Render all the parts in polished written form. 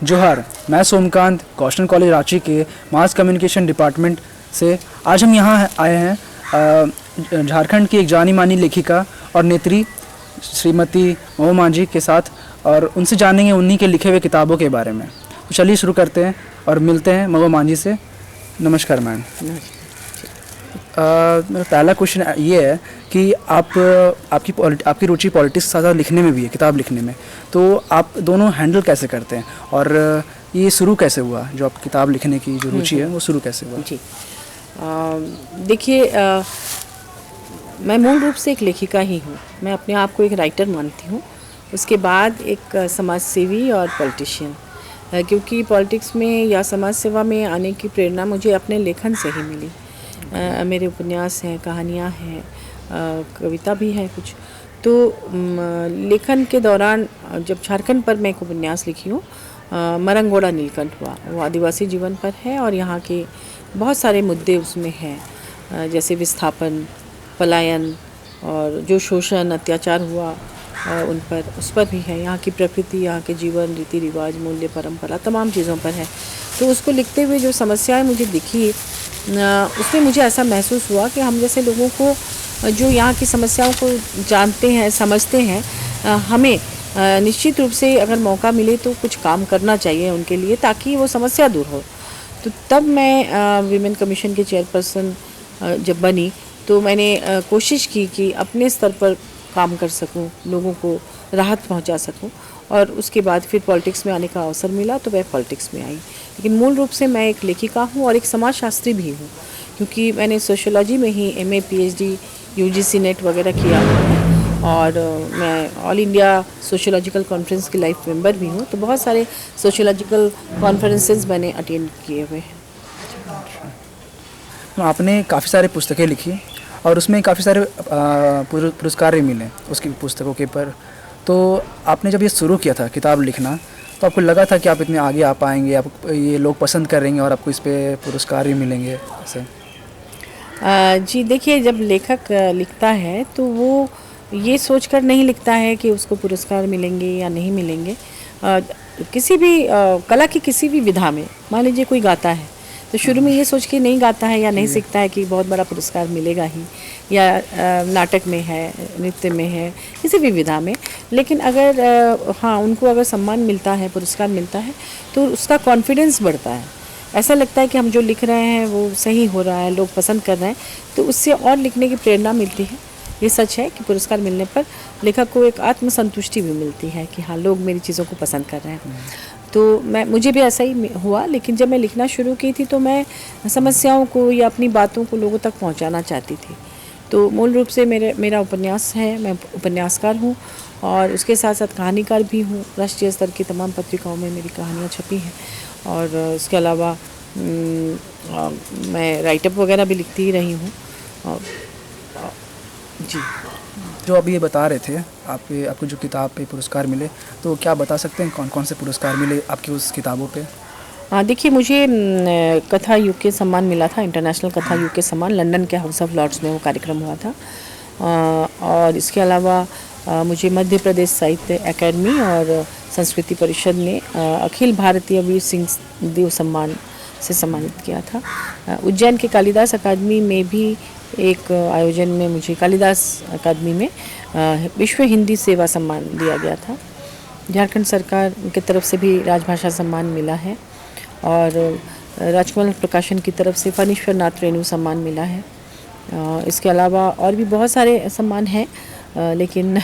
जोहार, मैं सोमकांत कौशल कॉलेज रांची के मास कम्युनिकेशन डिपार्टमेंट से। आज हम यहाँ आए हैं झारखंड की एक जानी मानी लेखिका और नेत्री श्रीमती महबूबा मांझी के साथ, और उनसे जानेंगे उन्हीं के लिखे हुए किताबों के बारे में। तो चलिए शुरू करते हैं और मिलते हैं महबूबा मांझी से। नमस्कार मैम। मेरा पहला क्वेश्चन ये है कि आपकी रुचि पॉलिटिक्स के साथ लिखने में भी है, किताब लिखने में, तो आप दोनों हैंडल कैसे करते हैं और ये शुरू कैसे हुआ, जो आप किताब लिखने की जो रुचि है वो शुरू कैसे हुआ? जी, देखिए, मैं मूल रूप से एक लेखिका ही हूँ। मैं अपने आप को एक राइटर मानती हूँ, उसके बाद एक समाज सेवी और पॉलिटिशियन, क्योंकि पॉलिटिक्स में या समाज सेवा में आने की प्रेरणा मुझे अपने लेखन से ही मिली। मेरे उपन्यास हैं, कहानियाँ हैं, कविता भी है कुछ। तो लेखन के दौरान जब झारखंड पर मैं एक उपन्यास लिखी हूँ, मरंगोड़ा नीलकंठ हुआ, वो आदिवासी जीवन पर है और यहाँ के बहुत सारे मुद्दे उसमें हैं, जैसे विस्थापन, पलायन और जो शोषण अत्याचार हुआ उन पर, उस पर भी है। यहाँ की प्रकृति, यहाँ के जीवन, रीति रिवाज, मूल्य, परंपरा, तमाम चीज़ों पर है। तो उसको लिखते हुए जो समस्याएं मुझे दिखी, उसमें मुझे ऐसा महसूस हुआ कि हम जैसे लोगों को जो यहाँ की समस्याओं को जानते हैं, समझते हैं, हमें निश्चित रूप से अगर मौका मिले तो कुछ काम करना चाहिए उनके लिए, ताकि वो समस्या दूर हो। तो तब मैं विमेन कमीशन के चेयरपर्सन जब बनी तो मैंने कोशिश की कि अपने स्तर पर काम कर सकूं, लोगों को राहत पहुंचा सकूं, और उसके बाद फिर पॉलिटिक्स में आने का अवसर मिला तो मैं पॉलिटिक्स में आई। लेकिन मूल रूप से मैं एक लेखिका हूं और एक समाजशास्त्री भी हूं, क्योंकि मैंने सोशियोलॉजी में ही MA PhD UGC नेट वगैरह किया है, और मैं ऑल इंडिया सोशियोलॉजिकल कॉन्फ्रेंस की लाइफ मेंबर भी हूँ। तो बहुत सारे सोशियोलॉजिकल कॉन्फ्रेंसेस मैंने अटेंड किए हुए हैं। आपने काफ़ी सारे पुस्तकें लिखी और उसमें काफ़ी सारे पुरस्कार भी मिले उसकी पुस्तकों के पर। तो आपने जब ये शुरू किया था किताब लिखना, तो आपको लगा था कि आप इतने आगे आ पाएंगे, आप ये लोग पसंद करेंगे और आपको इस पे पुरस्कार भी मिलेंगे ऐसे? जी देखिए, जब लेखक लिखता है तो वो ये सोचकर नहीं लिखता है कि उसको पुरस्कार मिलेंगे या नहीं मिलेंगे। किसी भी कला की किसी भी विधा में, मान लीजिए कोई गाता है तो शुरू में ये सोच के नहीं गाता है या नहीं सीखता है कि बहुत बड़ा पुरस्कार मिलेगा ही, या नाटक में है, नृत्य में है, किसी भी विधा में। लेकिन अगर हाँ, उनको अगर सम्मान मिलता है, पुरस्कार मिलता है, तो उसका कॉन्फिडेंस बढ़ता है। ऐसा लगता है कि हम जो लिख रहे हैं वो सही हो रहा है, लोग पसंद कर रहे हैं, तो उससे और लिखने की प्रेरणा मिलती है। ये सच है कि पुरस्कार मिलने पर लेखक को एक आत्मसंतुष्टि भी मिलती है कि हाँ, लोग मेरी चीज़ों को पसंद कर रहे हैं। तो मुझे भी ऐसा ही हुआ। लेकिन जब मैं लिखना शुरू की थी तो मैं समस्याओं को या अपनी बातों को लोगों तक पहुंचाना चाहती थी। तो मूल रूप से मेरा उपन्यास है, मैं उपन्यासकार हूं और उसके साथ साथ कहानीकार भी हूं। राष्ट्रीय स्तर की तमाम पत्रिकाओं में मेरी कहानियां छपी हैं, और इसके अलावा मैं राइटअप वगैरह भी लिखती ही रही हूँ। जी, जो अभी ये बता रहे थे आपको जो किताब पे पुरस्कार मिले, तो क्या बता सकते हैं कौन कौन से पुरस्कार मिले आपकी उस किताबों पे? देखिए, मुझे कथा युग के सम्मान मिला था, इंटरनेशनल कथा युग के सम्मान। लंदन के हाउस ऑफ लॉर्ड्स में वो कार्यक्रम हुआ था। और इसके अलावा मुझे मध्य प्रदेश साहित्य अकेडमी और संस्कृति परिषद ने अखिल भारतीय वीर सिंह देव सम्मान से सम्मानित किया था। उज्जैन के कालिदास अकादमी में भी एक आयोजन में मुझे कालिदास अकादमी में विश्व हिंदी सेवा सम्मान दिया गया था। झारखंड सरकार की तरफ से भी राजभाषा सम्मान मिला है, और राजकमल प्रकाशन की तरफ से फणीश्वर नाथ रेणु सम्मान मिला है। इसके अलावा और भी बहुत सारे सम्मान हैं, लेकिन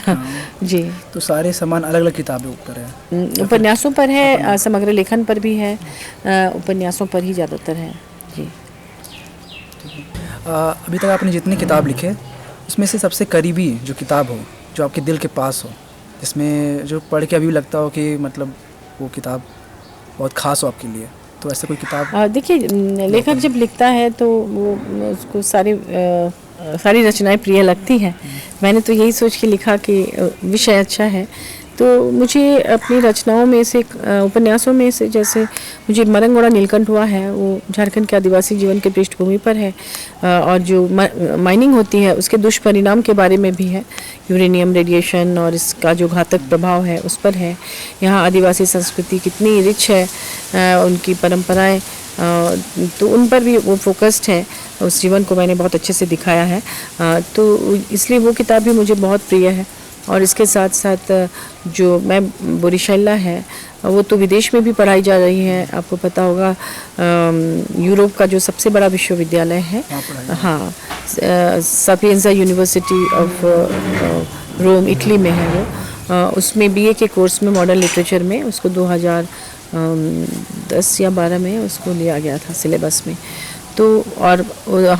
जी, तो सारे सम्मान अलग अलग किताबों पर है? उपन्यासों पर है, समग्र लेखन पर भी है, उपन्यासों पर ही ज़्यादातर है। जी, अभी तक आपने जितनी किताब लिखे उसमें से सबसे करीबी जो किताब हो, जो आपके दिल के पास हो, जिसमें जो पढ़ के अभी भी लगता हो कि मतलब वो किताब बहुत ख़ास हो आपके लिए, तो ऐसे कोई किताब? देखिए, लेखक जब लिखता है तो वो उसको सारी रचनाएं प्रिय लगती हैं। मैंने तो यही सोच के लिखा कि विषय अच्छा है तो मुझे अपनी रचनाओं में से उपन्यासों में से जैसे मुझे मरंगोड़ा नीलकंठ हुआ है, वो झारखंड के आदिवासी जीवन के पृष्ठभूमि पर है और जो माइनिंग होती है उसके दुष्परिणाम के बारे में भी है। यूरेनियम रेडिएशन और इसका जो घातक प्रभाव है उस पर है। यहाँ आदिवासी संस्कृति कितनी रिच है, उनकी परंपराएं, तो उन पर भी वो फोकस्ड है। उस जीवन को मैंने बहुत अच्छे से दिखाया है, तो इसलिए वो किताब भी मुझे बहुत प्रिय है। और इसके साथ साथ जो मैं बोरीशाला है वो तो विदेश में भी पढ़ाई जा रही है। आपको पता होगा यूरोप का जो सबसे बड़ा विश्वविद्यालय है, हाँ, सापिएंजा यूनिवर्सिटी ऑफ रोम इटली में है वो। उसमें बीए के कोर्स में मॉडर्न लिटरेचर में उसको 2010 या 12 में उसको लिया गया था सिलेबस में। तो और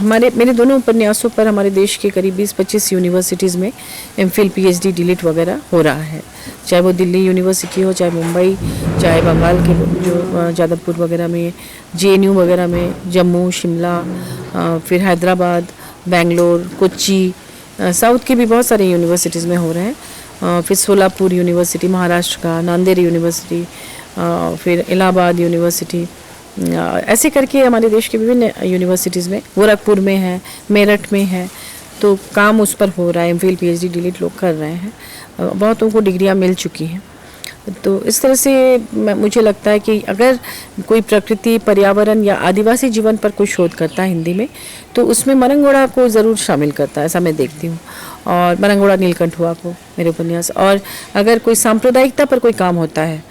मेरे दोनों उपन्यासों पर हमारे देश के करीब 20-25 यूनिवर्सिटीज़ में एमफिल, पीएचडी, डीलिट वगैरह हो रहा है, चाहे वो दिल्ली यूनिवर्सिटी हो, चाहे मुंबई, चाहे बंगाल के जो जादवपुर वगैरह में, जेएनयू वगैरह में, जम्मू, शिमला, फिर हैदराबाद, बेंगलोर, कोच्चि, साउथ के भी बहुत सारे यूनिवर्सिटीज़ में हो रहे हैं। फिर सोलापुर यूनिवर्सिटी महाराष्ट्र का, नांदेड़ यूनिवर्सिटी, फिर इलाहाबाद यूनिवर्सिटी, ऐसे करके हमारे देश के विभिन्न यूनिवर्सिटीज़ में, गोरखपुर में है, मेरठ में है, तो काम उस पर हो रहा है। एमफिल, पीएचडी, डीलिट लोग कर रहे हैं, बहुतों को डिग्रियां मिल चुकी हैं। तो इस तरह से मुझे लगता है कि अगर कोई प्रकृति, पर्यावरण या आदिवासी जीवन पर कोई शोध करता है हिंदी में, तो उसमें मरंगोड़ा को ज़रूर शामिल करता है, ऐसा मैं देखती हूँ। और मरंगोड़ा नीलकंठ हुआ को मेरे उपन्यास, और अगर कोई सांप्रदायिकता पर कोई काम होता है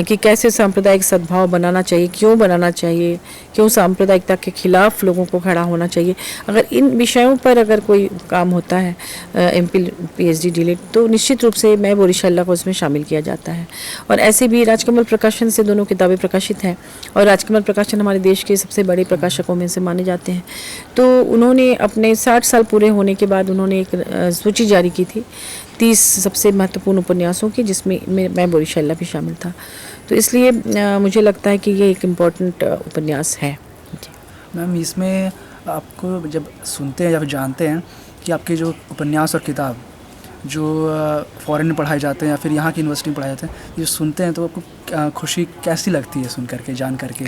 कि कैसे सांप्रदायिक सद्भाव बनाना चाहिए, क्यों बनाना चाहिए, क्यों सांप्रदायिकता के खिलाफ लोगों को खड़ा होना चाहिए, अगर इन विषयों पर अगर कोई काम होता है एमफिल, पीएचडी, डीलिट, तो निश्चित रूप से मैं बोरीशाला को उसमें शामिल किया जाता है। और ऐसे भी राजकमल प्रकाशन से दोनों किताबें प्रकाशित हैं, और राजकमल प्रकाशन हमारे देश के सबसे बड़े प्रकाशकों में से माने जाते हैं। तो उन्होंने अपने 60 साल पूरे होने के बाद उन्होंने एक सूची जारी की थी 30 सबसे महत्वपूर्ण उपन्यासों की, जिसमें मैं बोरीशाला भी शामिल था। तो इसलिए मुझे लगता है कि ये एक इम्पॉर्टेंट उपन्यास है। मैम, इसमें आपको जब सुनते हैं या फिर जानते हैं कि आपके जो उपन्यास और किताब जो फॉरेन में पढ़ाए जाते हैं या फिर यहाँ की यूनिवर्सिटी में पढ़ाए जाते हैं, ये सुनते हैं तो आपको खुशी कैसी लगती है सुन करके, जान करके?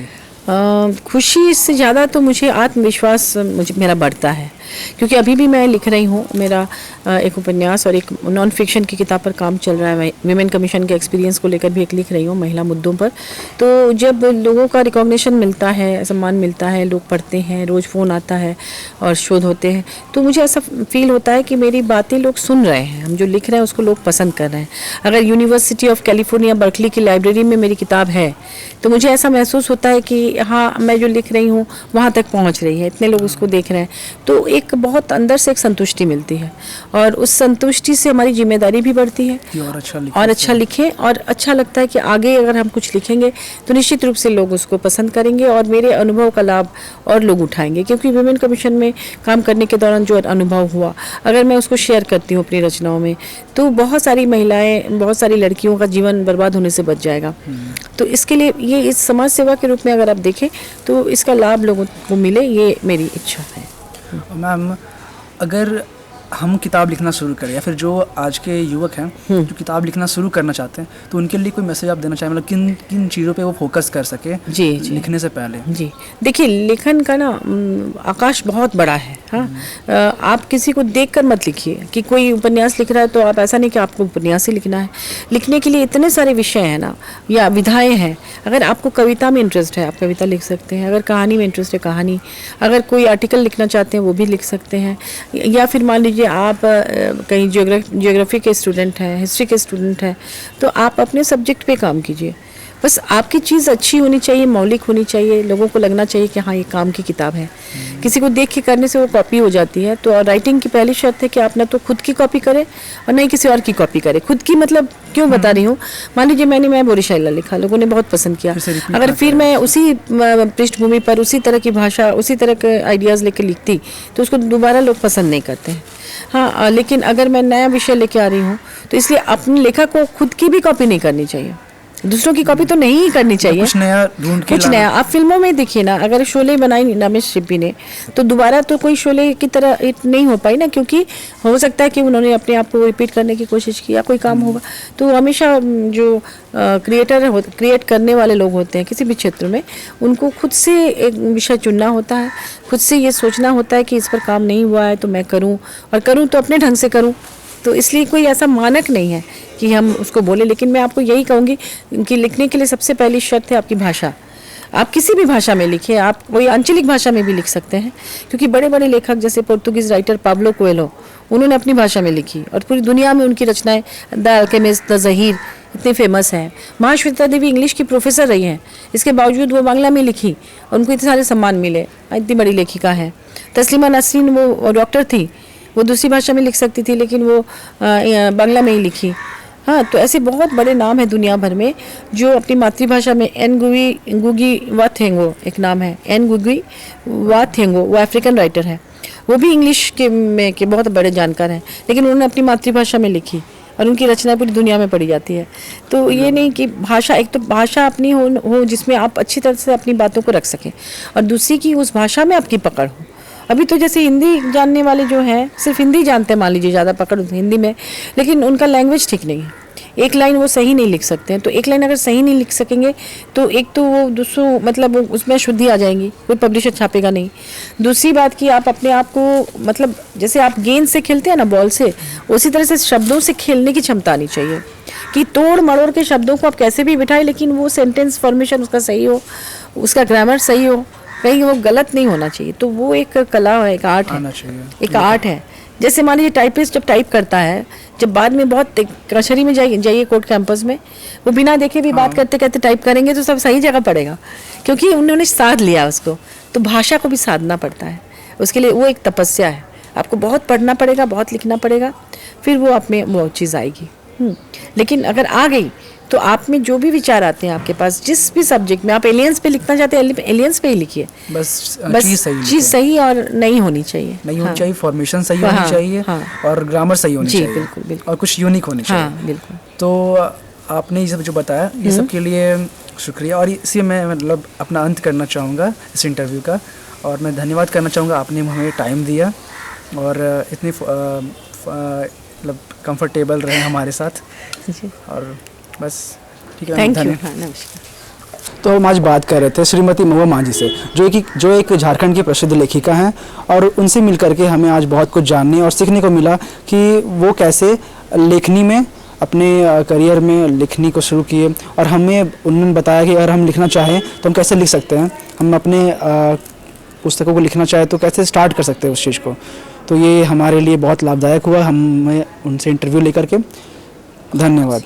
खुशी से ज़्यादा तो मुझे आत्मविश्वास मेरा बढ़ता है, क्योंकि अभी भी मैं लिख रही हूँ। मेरा एक उपन्यास और एक नॉन फिक्शन की किताब पर काम चल रहा है। मैं विमेन कमीशन के एक्सपीरियंस को लेकर भी एक लिख रही हूँ, महिला मुद्दों पर। तो जब लोगों का रिकॉग्निशन मिलता है, सम्मान मिलता है, लोग पढ़ते हैं, रोज़ फ़ोन आता है और शोध होते हैं, तो मुझे ऐसा फील होता है कि मेरी बातें लोग सुन रहे हैं, हम जो लिख रहे हैं उसको लोग पसंद कर रहे हैं। अगर यूनिवर्सिटी ऑफ कैलिफोर्निया बर्कली की लाइब्रेरी में मेरी किताब है, तो मुझे ऐसा महसूस होता है कि हाँ, मैं जो लिख रही हूँ वहाँ तक पहुँच रही है, इतने लोग उसको देख रहे हैं, तो एक बहुत अंदर से एक संतुष्टि मिलती है। और उस संतुष्टि से हमारी जिम्मेदारी भी बढ़ती है और अच्छा लिखें, और अच्छा लगता है कि आगे अगर हम कुछ लिखेंगे तो निश्चित रूप से लोग उसको पसंद करेंगे और मेरे अनुभव का लाभ और लोग उठाएंगे। क्योंकि विमेन कमीशन में काम करने के दौरान जो अनुभव हुआ, अगर मैं उसको शेयर करती हूँ अपनी रचनाओं में, तो बहुत सारी महिलाएं, बहुत सारी लड़कियों का जीवन बर्बाद होने से बच जाएगा। तो इसके लिए ये इस समाज सेवा के रूप में अगर आप देखें तो इसका लाभ लोगों को मिले, ये मेरी इच्छा है। मैम, अगर हम किताब लिखना शुरू करें या फिर जो आज के युवक हैं जो किताब लिखना शुरू करना चाहते हैं, तो उनके लिए कोई मैसेज आप देना चाहें, मतलब किन किन चीज़ों पे वो फोकस कर सके जी लिखने से पहले? जी देखिए, लेखन का ना आकाश बहुत बड़ा है। हाँ, आप किसी को देखकर मत लिखिए कि कोई उपन्यास लिख रहा है तो आप ऐसा नहीं कि आपको उपन्यास ही लिखना है। लिखने के लिए इतने सारे विषय हैं ना, या विधाएँ हैं। अगर आपको कविता में इंटरेस्ट है आप कविता लिख सकते हैं, अगर कहानी में इंटरेस्ट है कहानी, अगर कोई आर्टिकल लिखना चाहते हैं वो भी लिख सकते हैं, या फिर मान लीजिए आप कहीं ज्योग्राफी के स्टूडेंट हैं, हिस्ट्री के स्टूडेंट हैं, तो आप अपने सब्जेक्ट पे काम कीजिए। बस आपकी चीज़ अच्छी होनी चाहिए, मौलिक होनी चाहिए, लोगों को लगना चाहिए कि हाँ, ये काम की किताब है। किसी को देख के करने से वो कॉपी हो जाती है। तो राइटिंग की पहली शर्त है कि आप ना तो खुद की कॉपी करें और ना ही किसी और की कॉपी करें। खुद की मतलब क्यों बता रही हूँ, मान लीजिए मैं बोरीशाला लिखा, लोगों ने बहुत पसंद किया, अगर फिर मैं उसी पृष्ठभूमि पर उसी तरह की भाषा, उसी तरह के आइडियाज़ लेकर लिखती तो उसको दोबारा लोग पसंद नहीं करते हैं। हाँ, लेकिन अगर मैं नया विषय लेके आ रही हूँ तो इसलिए अपने लेखक को खुद की भी कॉपी नहीं करनी चाहिए। दूसरों की कॉपी तो नहीं करनी चाहिए, कुछ नया ढूंढ के कुछ नया। आप फिल्मों में देखिए ना, अगर शोले बनाई रमेश सिप्पी ने तो दोबारा तो कोई शोले की तरह हिट नहीं हो पाई ना, क्योंकि हो सकता है कि उन्होंने अपने आप को रिपीट करने की कोशिश की या कोई काम होगा। तो हमेशा जो क्रिएट करने वाले लोग होते हैं किसी भी क्षेत्र में, उनको खुद से एक विषय चुनना होता है, खुद से ये सोचना होता है कि इस पर काम नहीं हुआ है तो मैं करूं, और करूं तो अपने ढंग से करूं। तो इसलिए कोई ऐसा मानक नहीं है कि हम उसको बोले। लेकिन मैं आपको यही कहूँगी कि लिखने के लिए सबसे पहली शर्त है आपकी भाषा। आप किसी भी भाषा में लिखिए, आप कोई आंचलिक भाषा में भी लिख सकते हैं, क्योंकि बड़े बड़े लेखक जैसे पुर्तगीज राइटर पाब्लो कोएल्हो, उन्होंने अपनी भाषा में लिखी और पूरी दुनिया में उनकी रचनाएं द अल्केमिस्ट, द ज़हीर इतनी फेमस हैं। महाश्वेता देवी इंग्लिश की प्रोफेसर रही हैं, इसके बावजूद वो बांग्ला में लिखी और उनको इतने सारे सम्मान मिले, इतनी बड़ी लेखिका है। तस्लीमा नसरीन वो डॉक्टर थी, वो दूसरी भाषा में लिख सकती थी लेकिन वो बांग्ला में ही लिखी। हाँ, तो ऐसे बहुत बड़े नाम हैं दुनिया भर में जो अपनी मातृभाषा में। ngugi wa Thiong'o एक नाम है, ngugi wa Thiong'o, वो अफ्रीकन राइटर है, वो भी इंग्लिश के बहुत बड़े जानकार हैं, लेकिन उन्होंने अपनी मातृभाषा में लिखी और उनकी रचनाएं पूरी दुनिया में पढ़ी जाती है। तो ये नहीं कि भाषा, एक तो भाषा अपनी हो जिसमें आप अच्छी तरह से अपनी बातों को रख सकें, और दूसरी की उस भाषा में आपकी पकड़ हो। अभी तो जैसे हिंदी जानने वाले जो हैं सिर्फ हिंदी जानते हैं, मान लीजिए ज़्यादा पकड़ हिंदी में, लेकिन उनका लैंग्वेज ठीक नहीं है, एक लाइन वो सही नहीं लिख सकते हैं। तो एक लाइन अगर सही नहीं लिख सकेंगे तो एक तो वो दूसरों मतलब उसमें शुद्धि आ जाएंगी, कोई पब्लिशर छापेगा नहीं। दूसरी बात कि आप अपने आप को मतलब जैसे आप गेंद से खेलते हैं ना, बॉल से, उसी तरह से शब्दों से खेलने की क्षमता आनी चाहिए कि तोड़ मड़ोड़ के शब्दों को आप कैसे भी बिठाएं, लेकिन वो सेंटेंस फॉर्मेशन उसका सही हो, उसका ग्रामर सही हो, कहीं वो गलत नहीं होना चाहिए। तो वो एक कला है, एक आर्ट है, एक आर्ट है। जैसे मान लीजिए टाइपिस्ट जब टाइप करता है, जब बाद में बहुत कचहरी में जाइए कोर्ट कैंपस में, वो बिना देखे भी बात करते करते टाइप करेंगे तो सब सही जगह पड़ेगा, क्योंकि उन्होंने साध लिया उसको। तो भाषा को भी साधना पड़ता है, उसके लिए वो एक तपस्या है। आपको बहुत पढ़ना पड़ेगा, बहुत लिखना पड़ेगा, फिर वो आप में वो चीज़ आएगी। लेकिन अगर आ गई तो आप में जो भी विचार आते हैं आपके पास, जिस भी सब्जेक्ट में आप एलियंस पे लिखना चाहते हैं, एलियंस पे ही लिखिए। बस चीज़ सही और नहीं होनी चाहिए, नहीं होनी चाहिए, फॉर्मेशन सही होनी चाहिए और ग्रामर सही होनी चाहिए, बिल्कुल बिल्कुल, और कुछ यूनिक होनी चाहिए, बिल्कुल। तो आपने ये सब जो बताया, ये सब के लिए शुक्रिया। और इसी मैं मतलब अपना अंत करना चाहूँगा इस इंटरव्यू का, और मैं धन्यवाद करना चाहूँगा आपने हमें टाइम दिया और इतनी मतलब कंफर्टेबल रहे हमारे साथ। और बस ठीक है, थैंक यू, नमस्कार। तो हम आज बात कर रहे थे श्रीमती महुआ मांझी से, जो एक झारखंड की प्रसिद्ध लेखिका हैं, और उनसे मिल करके हमें आज बहुत कुछ जानने और सीखने को मिला कि वो कैसे लेखनी में अपने करियर में लिखनी को शुरू किए, और हमें उन्होंने बताया कि अगर हम लिखना चाहें तो हम कैसे लिख सकते हैं, हम अपने पुस्तकों को लिखना चाहें तो कैसे स्टार्ट कर सकते हैं उस चीज़ को। तो ये हमारे लिए बहुत लाभदायक हुआ, हमें उनसे इंटरव्यू लेकर के। धन्यवाद।